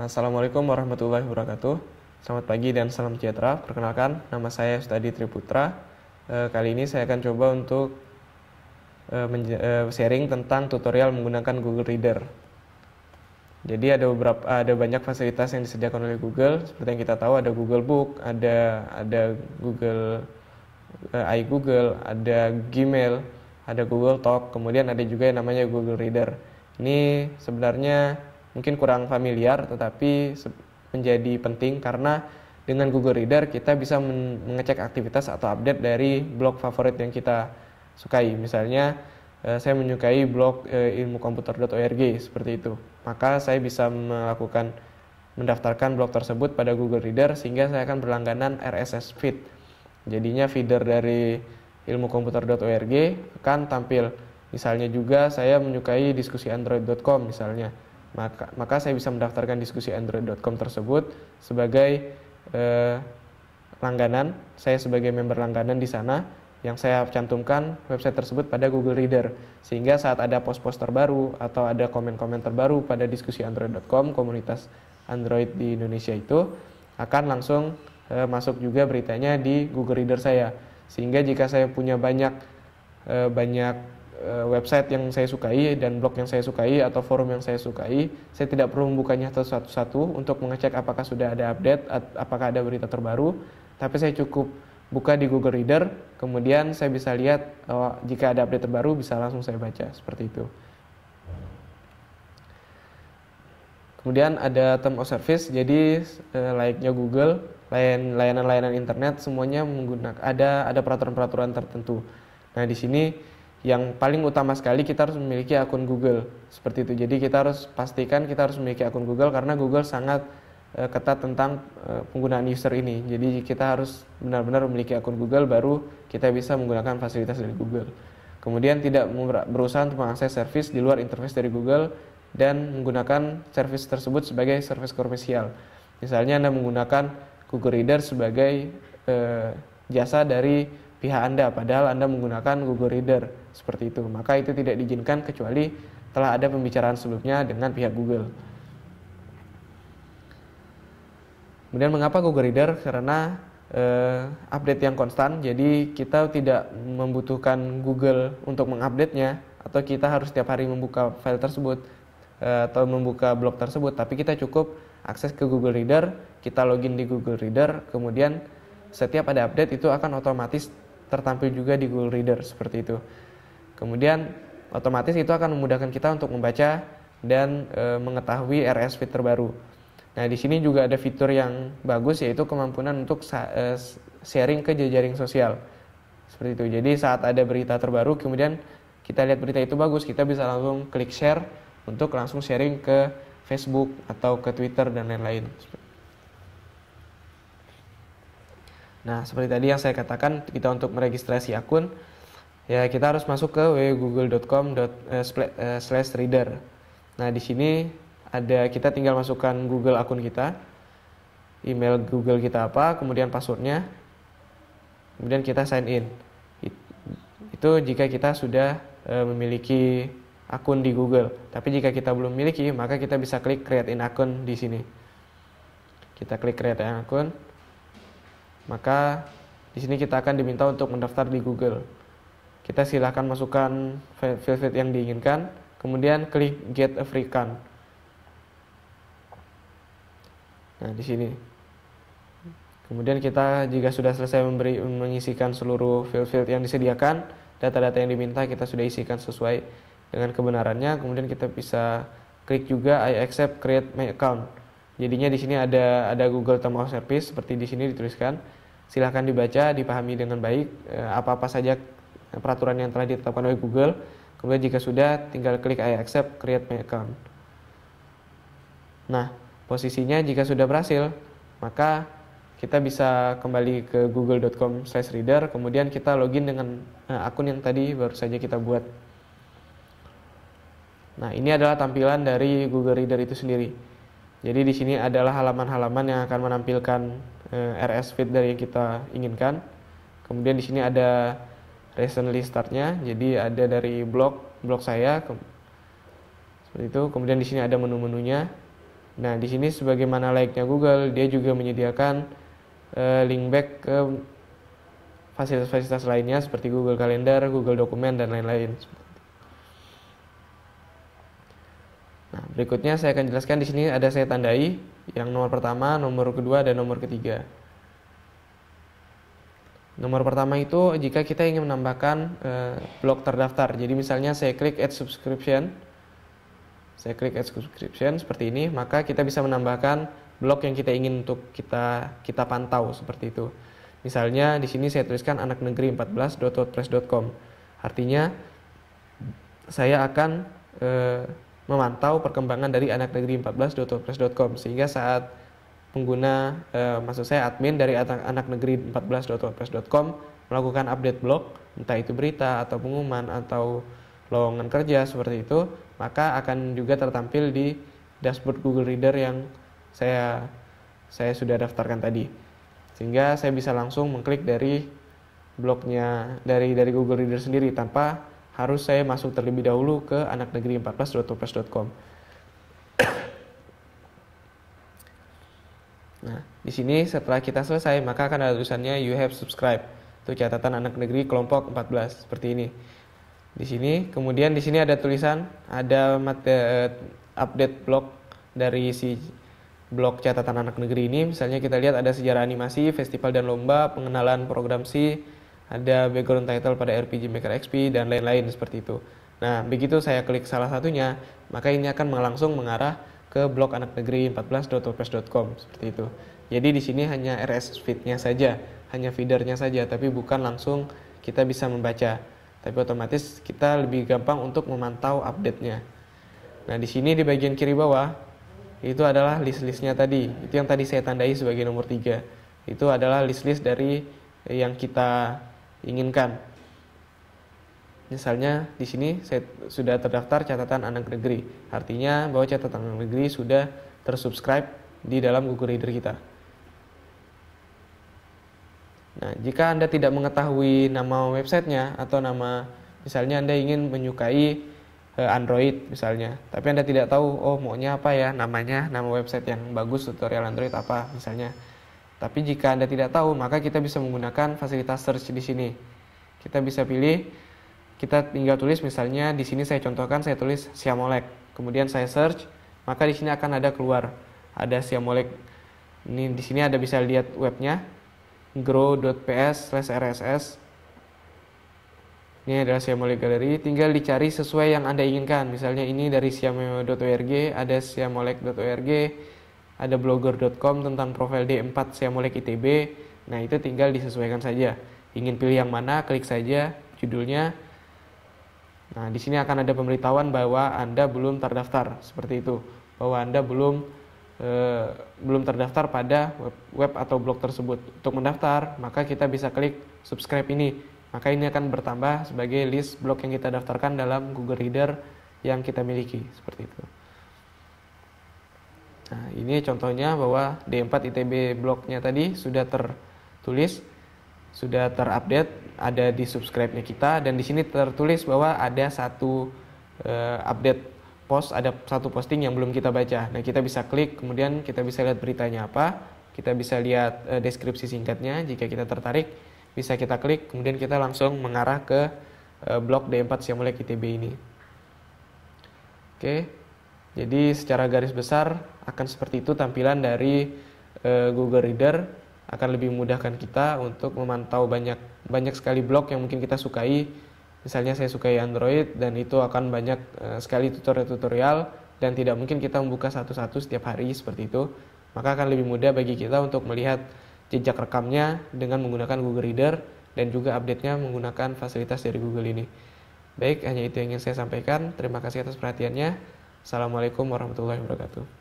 Assalamualaikum warahmatullahi wabarakatuh. Selamat pagi dan salam sejahtera. Perkenalkan, nama saya Sudadi Triputra. Kali ini saya akan coba untuk sharing tentang tutorial menggunakan Google Reader. Jadi ada banyak fasilitas yang disediakan oleh Google. Seperti yang kita tahu, ada Google Book, ada Google iGoogle, ada Gmail, ada Google Talk, kemudian ada juga yang namanya Google Reader. Ini sebenarnya mungkin kurang familiar, tetapi menjadi penting karena dengan Google Reader kita bisa mengecek aktivitas atau update dari blog favorit yang kita sukai. Misalnya saya menyukai blog ilmukomputer.org seperti itu. Maka saya bisa mendaftarkan blog tersebut pada Google Reader sehingga saya akan berlangganan RSS feed. Jadinya feeder dari ilmukomputer.org akan tampil. Misalnya juga saya menyukai diskusiandroid.com misalnya. Maka saya bisa mendaftarkan diskusi android.com tersebut sebagai langganan. Saya sebagai member langganan di sana yang saya cantumkan website tersebut pada Google Reader, sehingga saat ada post-post terbaru atau ada komen-komen terbaru pada diskusi android.com, komunitas Android di Indonesia itu akan langsung masuk juga beritanya di Google Reader saya. Sehingga jika saya punya banyak website yang saya sukai dan blog yang saya sukai atau forum yang saya sukai, saya tidak perlu membukanya satu-satu untuk mengecek apakah sudah ada update, apakah ada berita terbaru, tapi saya cukup buka di Google Reader, kemudian saya bisa lihat jika ada update terbaru bisa langsung saya baca, seperti itu. Kemudian ada term of service, jadi layaknya Google, layanan-layanan internet semuanya menggunakan ada peraturan-peraturan tertentu. Nah, di sini yang paling utama sekali kita harus memiliki akun Google, seperti itu. Jadi kita harus pastikan kita harus memiliki akun Google karena Google sangat ketat tentang penggunaan user ini. Jadi kita harus benar-benar memiliki akun Google baru kita bisa menggunakan fasilitas dari Google. Kemudian tidak berusaha untuk mengakses service di luar interface dari Google dan menggunakan service tersebut sebagai service komersial. Misalnya Anda menggunakan Google Reader sebagai jasa dari pihak Anda, padahal Anda menggunakan Google Reader seperti itu, maka itu tidak diizinkan kecuali telah ada pembicaraan sebelumnya dengan pihak Google. Kemudian mengapa Google Reader? Karena update yang konstan, jadi kita tidak membutuhkan Google untuk mengupdate-nya, atau kita harus setiap hari membuka file tersebut atau membuka blog tersebut, tapi kita cukup akses ke Google Reader, kita login di Google Reader, kemudian setiap ada update itu akan otomatis tertampil juga di Google Reader seperti itu. Kemudian otomatis itu akan memudahkan kita untuk membaca dan mengetahui RSS feed terbaru. Nah, di sini juga ada fitur yang bagus, yaitu kemampuan untuk sharing ke jejaring sosial. Seperti itu. Jadi saat ada berita terbaru kemudian kita lihat berita itu bagus, kita bisa langsung klik share untuk langsung sharing ke Facebook atau ke Twitter dan lain-lain. Nah, seperti tadi yang saya katakan, kita untuk meregistrasi akun, ya kita harus masuk ke www.google.com/reader. Nah, di sini kita tinggal masukkan Google akun kita, email Google kita apa, kemudian passwordnya, kemudian kita sign in. Itu jika kita sudah memiliki akun di Google. Tapi jika kita belum memiliki, maka kita bisa klik create an account di sini. Kita klik create an account. Maka di sini kita akan diminta untuk mendaftar di Google. Kita silahkan masukkan field yang diinginkan, kemudian klik get a free account. Nah, di sini. Kemudian kita jika sudah selesai mengisikan seluruh field yang disediakan, data-data yang diminta kita sudah isikan sesuai dengan kebenarannya, kemudian kita bisa klik juga I accept create my account. Jadinya di sini ada Google Term of Service seperti di sini dituliskan. Silahkan dibaca, dipahami dengan baik apa-apa saja peraturan yang telah ditetapkan oleh Google. Kemudian jika sudah, tinggal klik I accept create my account. Nah, posisinya jika sudah berhasil, maka kita bisa kembali ke google.com/reader, kemudian kita login dengan akun yang tadi baru saja kita buat. Nah, ini adalah tampilan dari Google Reader itu sendiri. Jadi di sini adalah halaman-halaman yang akan menampilkan RSS feed dari yang kita inginkan. Kemudian di sini ada recently start-nya, jadi ada dari blog saya seperti itu. Kemudian di sini ada menu-menunya. Nah, di sini sebagaimana layaknya Google, dia juga menyediakan link back ke fasilitas-fasilitas lainnya seperti Google Calendar, Google Dokumen, dan lain-lain. Nah, berikutnya saya akan jelaskan di sini ada saya tandai yang nomor pertama, nomor kedua, dan nomor ketiga. Nomor pertama itu jika kita ingin menambahkan blog terdaftar. Jadi misalnya saya klik add subscription. Saya klik add subscription seperti ini, maka kita bisa menambahkan blog yang kita ingin untuk kita pantau seperti itu. Misalnya di sini saya tuliskan anaknegeri14.wordpress.com. Artinya saya akan memantau perkembangan dari anaknegeri14.wordpress.com sehingga saat pengguna, maksud saya admin dari anaknegeri14.wordpress.com melakukan update blog, entah itu berita atau pengumuman atau lowongan kerja seperti itu, maka akan juga tertampil di dashboard Google Reader yang saya sudah daftarkan tadi. Sehingga saya bisa langsung mengklik dari blognya dari Google Reader sendiri tanpa harus saya masuk terlebih dahulu ke anaknegeri14.wordpress.com. Nah, di sini setelah kita selesai, maka akan ada tulisannya you have subscribed. Itu catatan anak negeri kelompok 14 seperti ini. Di sini, kemudian di sini ada tulisan, ada update blog dari si blog catatan anak negeri ini. Misalnya kita lihat ada sejarah animasi, festival dan lomba, pengenalan program C, ada background title pada RPG Maker XP dan lain-lain seperti itu. Nah, begitu saya klik salah satunya, maka ini akan langsung mengarah ke blog anaknegeri14.wordpress.com seperti itu. Jadi di sini hanya RSS feed-nya saja, hanya feedernya saja, tapi bukan langsung kita bisa membaca. Tapi otomatis kita lebih gampang untuk memantau update-nya. Nah, di sini di bagian kiri bawah itu adalah list-listnya tadi. Itu yang tadi saya tandai sebagai nomor 3. Itu adalah list-list dari yang kita inginkan. Misalnya di sini saya sudah terdaftar catatan anak negeri. Artinya bahwa catatan anak negeri sudah tersubscribe di dalam Google Reader kita. Nah, jika Anda tidak mengetahui nama websitenya atau nama, misalnya Anda ingin menyukai Android misalnya, tapi Anda tidak tahu, maunya apa ya namanya, nama website yang bagus tutorial Android apa misalnya. Tapi jika Anda tidak tahu, maka kita bisa menggunakan fasilitas search di sini. Kita bisa pilih, kita tinggal tulis misalnya di sini saya contohkan, saya tulis Siamolek, kemudian saya search, maka di sini akan ada keluar ada Siamolek. Ini di sini Anda bisa lihat webnya grow.ps/rss. Ini adalah Siamolek Gallery, tinggal dicari sesuai yang Anda inginkan. Misalnya ini dari siamolek.org, ada siamolek.org, ada blogger.com tentang profil D4 Siamolek ITB. Nah, itu tinggal disesuaikan saja. Ingin pilih yang mana, klik saja judulnya. Nah, di sini akan ada pemberitahuan bahwa Anda belum terdaftar, seperti itu. Bahwa Anda belum terdaftar pada web atau blog tersebut. Untuk mendaftar, maka kita bisa klik subscribe ini. Maka ini akan bertambah sebagai list blog yang kita daftarkan dalam Google Reader yang kita miliki, seperti itu. Nah, ini contohnya bahwa D4 ITB blognya tadi sudah tertulis, sudah terupdate, ada di subscribe-nya kita, dan di sini tertulis bahwa ada satu update post, ada satu posting yang belum kita baca. Nah, kita bisa klik, kemudian kita bisa lihat beritanya apa, kita bisa lihat deskripsi singkatnya. Jika kita tertarik, bisa kita klik, kemudian kita langsung mengarah ke blog D4 Siamolek ITB ini. Oke, jadi secara garis besar akan seperti itu tampilan dari Google Reader. Akan lebih memudahkan kita untuk memantau banyak sekali blog yang mungkin kita sukai. Misalnya saya sukai Android, dan itu akan banyak sekali tutorial-tutorial, dan tidak mungkin kita membuka satu-satu setiap hari seperti itu. Maka akan lebih mudah bagi kita untuk melihat jejak rekamnya dengan menggunakan Google Reader, dan juga update-nya menggunakan fasilitas dari Google ini. Baik, hanya itu yang ingin saya sampaikan. Terima kasih atas perhatiannya. Assalamualaikum warahmatullahi wabarakatuh.